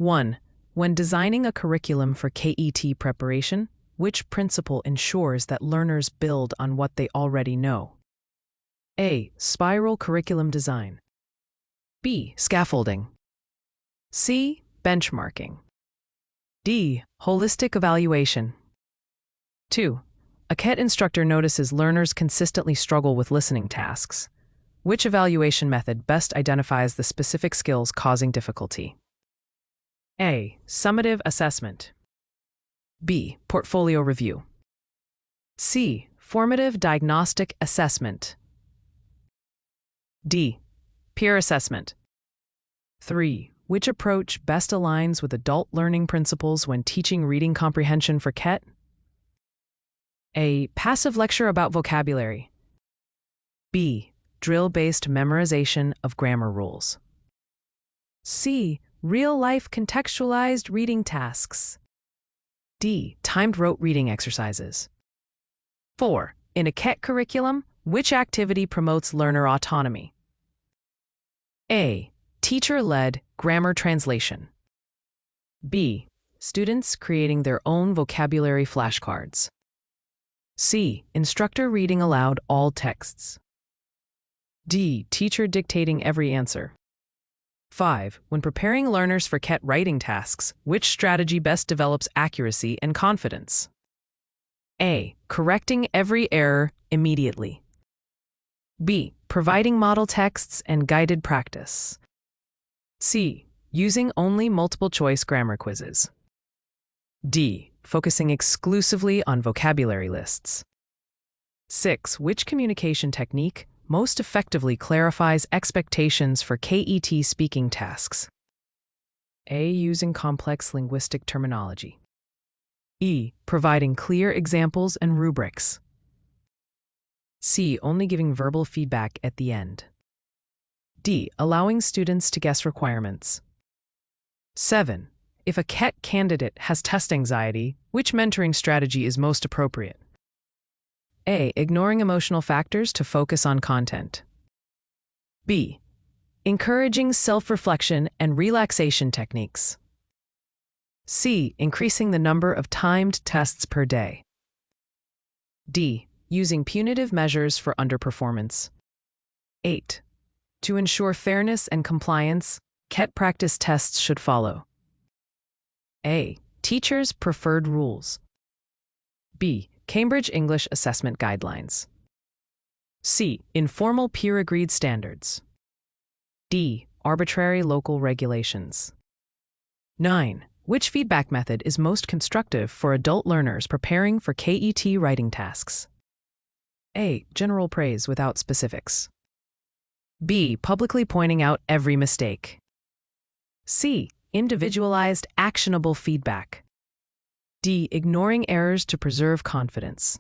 1. When designing a curriculum for KET preparation, which principle ensures that learners build on what they already know? A. Spiral curriculum design. B. Scaffolding. C. Benchmarking. D. Holistic evaluation. 2. A KET instructor notices learners consistently struggle with listening tasks. Which evaluation method best identifies the specific skills causing difficulty? A. Summative assessment. B. Portfolio review. C. Formative diagnostic assessment. D. Peer assessment. 3. Which approach best aligns with adult learning principles when teaching reading comprehension for KET? A. Passive lecture about vocabulary. B. Drill-based memorization of grammar rules. C. Real-life contextualized reading tasks. D. Timed rote reading exercises. 4. In a KET curriculum, which activity promotes learner autonomy? A. Teacher-led grammar translation. B. Students creating their own vocabulary flashcards. C. Instructor reading aloud all texts. D. Teacher dictating every answer. 5. When preparing learners for KET writing tasks, which strategy best develops accuracy and confidence? A. Correcting every error immediately. B. Providing model texts and guided practice. C. Using only multiple-choice grammar quizzes. D. Focusing exclusively on vocabulary lists. 6. Which communication technique most effectively clarifies expectations for KET speaking tasks? A. Using complex linguistic terminology. E. Providing clear examples and rubrics. C. Only giving verbal feedback at the end. D. Allowing students to guess requirements. 7. If a KET candidate has test anxiety, which mentoring strategy is most appropriate? A. Ignoring emotional factors to focus on content. B. Encouraging self-reflection and relaxation techniques. C. Increasing the number of timed tests per day. D. Using punitive measures for underperformance. 8. To ensure fairness and compliance, KET practice tests should follow. A. Teachers' preferred rules. B. Cambridge English Assessment Guidelines. C. Informal peer-agreed standards. D. Arbitrary local regulations. 9. Which feedback method is most constructive for adult learners preparing for KET writing tasks? A. General praise without specifics. B. Publicly pointing out every mistake. C. Individualized, actionable feedback. D. Ignoring errors to preserve confidence.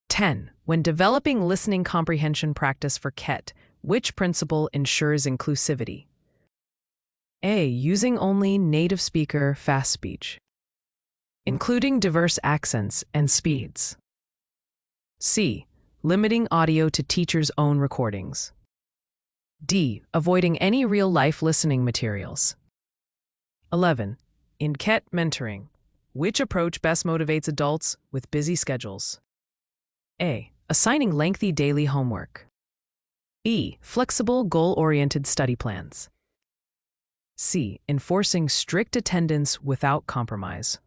10. When developing listening comprehension practice for KET, which principle ensures inclusivity? A. Using only native speaker fast speech, including diverse accents and speeds. C. Limiting audio to teachers' own recordings. D. Avoiding any real-life listening materials. 11. In KET mentoring, which approach best motivates adults with busy schedules? A. Assigning lengthy daily homework. B. Flexible, goal-oriented study plans. C. Enforcing strict attendance without compromise.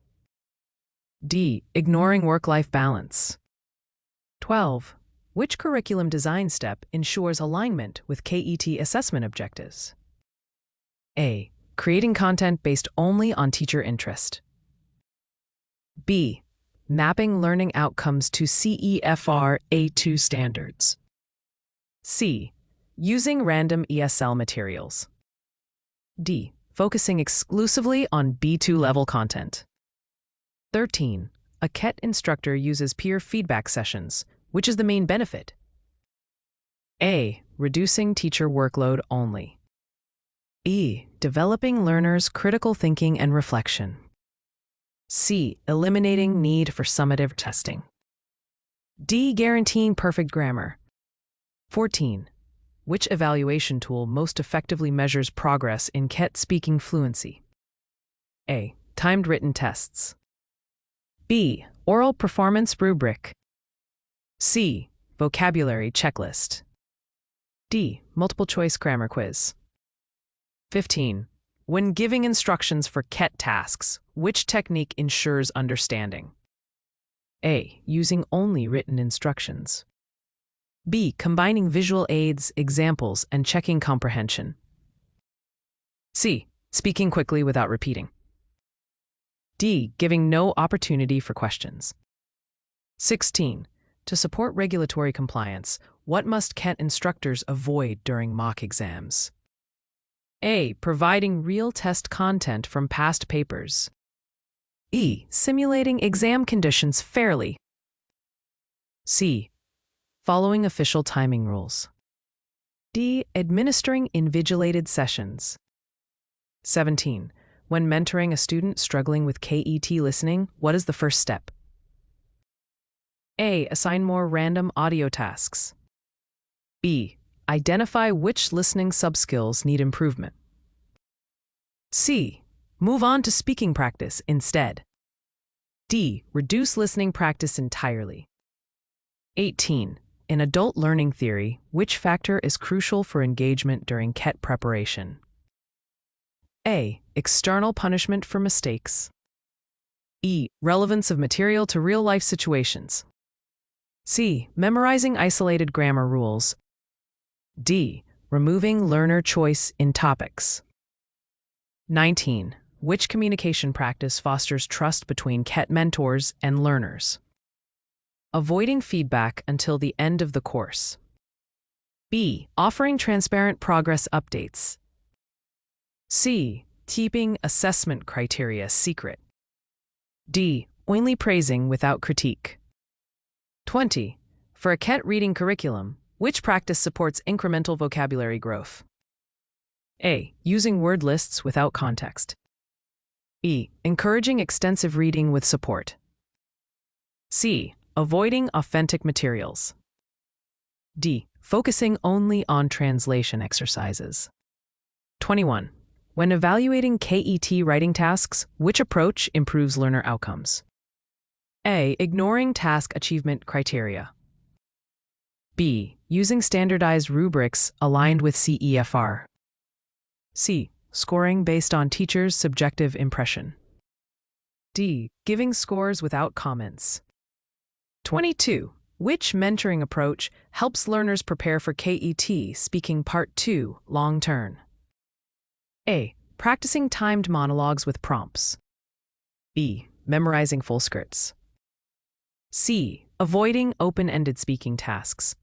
D. Ignoring work-life balance. 12. Which curriculum design step ensures alignment with KET assessment objectives? A. Creating content based only on teacher interest. B. Mapping learning outcomes to CEFR A2 standards. C. Using random ESL materials. D. Focusing exclusively on B2 level content. 13. A KET instructor uses peer feedback sessions. Which is the main benefit? A. Reducing teacher workload only. E. Developing learners' critical thinking and reflection. C. Eliminating need for summative testing. D. Guaranteeing perfect grammar. 14. Which evaluation tool most effectively measures progress in KET speaking fluency? A. Timed written tests. B. Oral performance rubric. C. Vocabulary checklist. D. Multiple choice grammar quiz. 15. When giving instructions for KET tasks, which technique ensures understanding? A. Using only written instructions. B. Combining visual aids, examples, and checking comprehension. C. Speaking quickly without repeating. D. Giving no opportunity for questions. 16. To support regulatory compliance, what must KET instructors avoid during mock exams? A. Providing real test content from past papers. E. Simulating exam conditions fairly. C. Following official timing rules. D. Administering invigilated sessions. 17. When mentoring a student struggling with KET listening, what is the first step? A. Assign more random audio tasks. B. Identify which listening subskills need improvement. C. Move on to speaking practice instead. D. Reduce listening practice entirely. 18. In adult learning theory, which factor is crucial for engagement during KET preparation? A. External punishment for mistakes. E. Relevance of material to real-life situations. C. Memorizing isolated grammar rules. D. Removing learner choice in topics. 19. Which communication practice fosters trust between KET mentors and learners? Avoiding feedback until the end of the course. B. Offering transparent progress updates. C. Keeping assessment criteria secret. D. Only praising without critique. 20. For a KET reading curriculum, which practice supports incremental vocabulary growth? A. Using word lists without context. E. Encouraging extensive reading with support. C. Avoiding authentic materials. D. Focusing only on translation exercises. 21. When evaluating KET writing tasks, which approach improves learner outcomes? A. Ignoring task achievement criteria. B. Using standardized rubrics aligned with CEFR. C. Scoring based on teacher's subjective impression. D. Giving scores without comments. 22. Which mentoring approach helps learners prepare for KET Speaking Part 2 long term? A. Practicing timed monologues with prompts. B. Memorizing full scripts. C. Avoiding open-ended speaking tasks.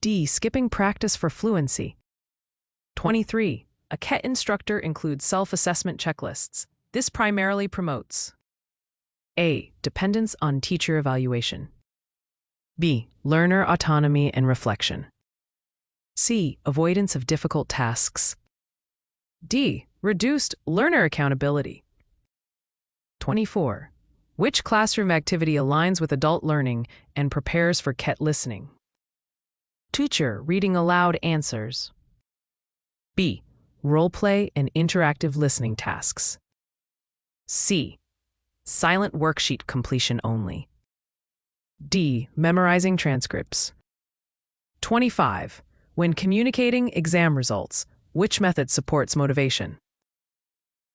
D. Skipping practice for fluency. 23. A KET instructor includes self-assessment checklists. This primarily promotes A. Dependence on teacher evaluation. B. Learner autonomy and reflection. C. Avoidance of difficult tasks. D. Reduced learner accountability. 24. Which classroom activity aligns with adult learning and prepares for KET listening? Teacher reading aloud answers. B. Role play and interactive listening tasks. C. Silent worksheet completion only. D. Memorizing transcripts. 25. When communicating exam results, which method supports motivation?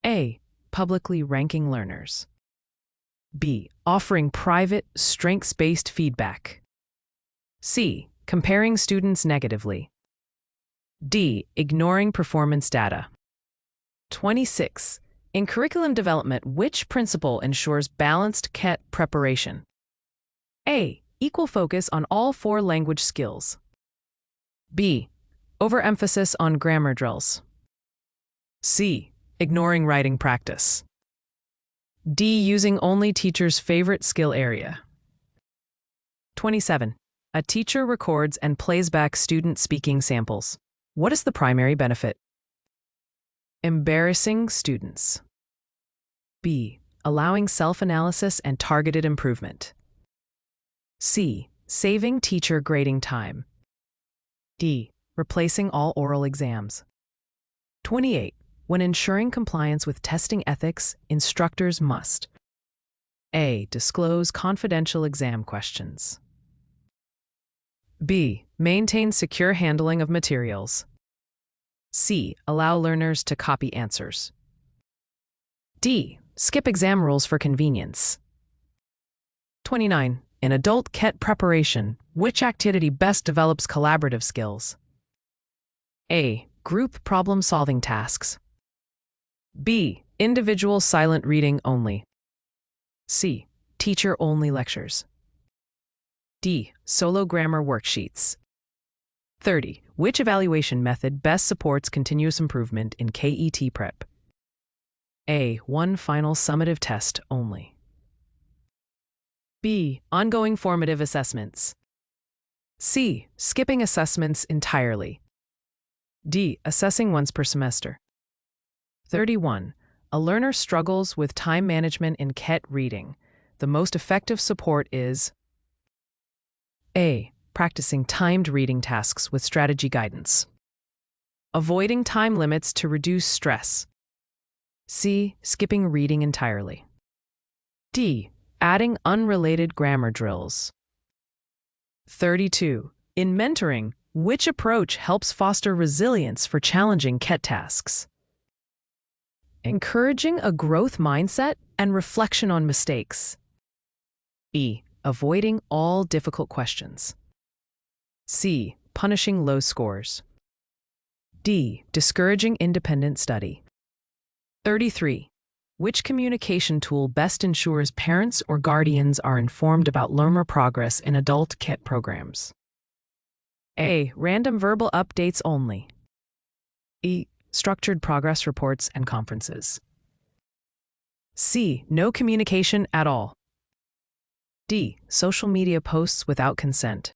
A. Publicly ranking learners. B. Offering private, strengths-based feedback. C. Comparing students negatively. D. Ignoring performance data. 26. In curriculum development, which principle ensures balanced KET preparation? A. Equal focus on all 4 language skills. B. Overemphasis on grammar drills. C. Ignoring writing practice. D. Using only teacher's favorite skill area. 27. A teacher records and plays back student speaking samples. What is the primary benefit? Embarrassing students. B. Allowing self-analysis and targeted improvement. C. Saving teacher grading time. D. Replacing all oral exams. 28. When ensuring compliance with testing ethics, instructors must A. Disclose confidential exam questions. B. Maintain secure handling of materials. C. Allow learners to copy answers. D. Skip exam rules for convenience. 29. In adult KET preparation, which activity best develops collaborative skills? A. Group problem-solving tasks. B. Individual silent reading only. C. Teacher-only lectures. D. Solo grammar worksheets. 30. Which evaluation method best supports continuous improvement in KET prep? A. One final summative test only. B. Ongoing formative assessments. C. Skipping assessments entirely. D. Assessing once per semester. 31. A learner struggles with time management in KET reading. The most effective support is A. Practicing timed reading tasks with strategy guidance. Avoiding time limits to reduce stress. C. Skipping reading entirely. D. Adding unrelated grammar drills. 32. In mentoring, which approach helps foster resilience for challenging KET tasks? Encouraging a growth mindset and reflection on mistakes. E. Avoiding all difficult questions. C. Punishing low scores. D. Discouraging independent study. 33. Which communication tool best ensures parents or guardians are informed about learner progress in adult KET programs? A. Random verbal updates only. E. Structured progress reports and conferences. C. No communication at all. D. Social media posts without consent.